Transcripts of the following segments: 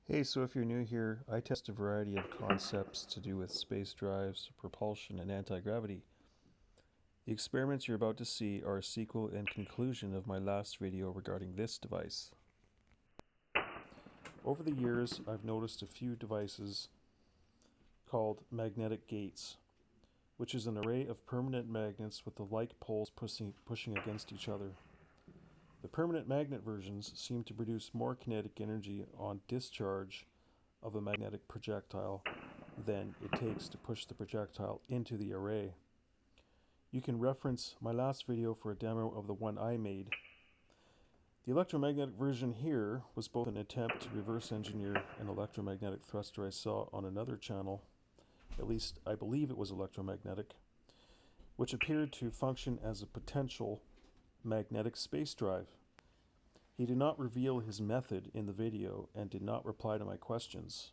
Hey, so if you're new here, I test a variety of concepts to do with space drives, propulsion, and anti-gravity. The experiments you're about to see are a sequel and conclusion of my last video regarding this device. Over the years, I've noticed a few devices called magnetic gates, which is an array of permanent magnets with the like poles pushing against each other. The permanent magnet versions seem to produce more kinetic energy on discharge of a magnetic projectile than it takes to push the projectile into the array. You can reference my last video for a demo of the one I made. The electromagnetic version here was both an attempt to reverse engineer an electromagnetic thruster I saw on another channel, at least I believe it was electromagnetic, which appeared to function as a potential magnetic space drive. He did not reveal his method in the video and did not reply to my questions.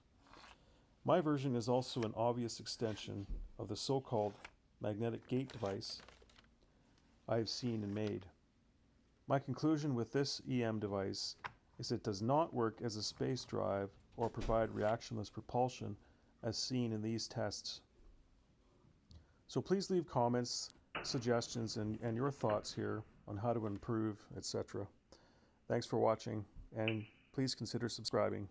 My version is also an obvious extension of the so-called magnetic gate device I have seen and made. My conclusion with this EM device is it does not work as a space drive or provide reactionless propulsion as seen in these tests. So please leave comments, suggestions, and your thoughts here on how to improve, etc. Thanks for watching, and please consider subscribing.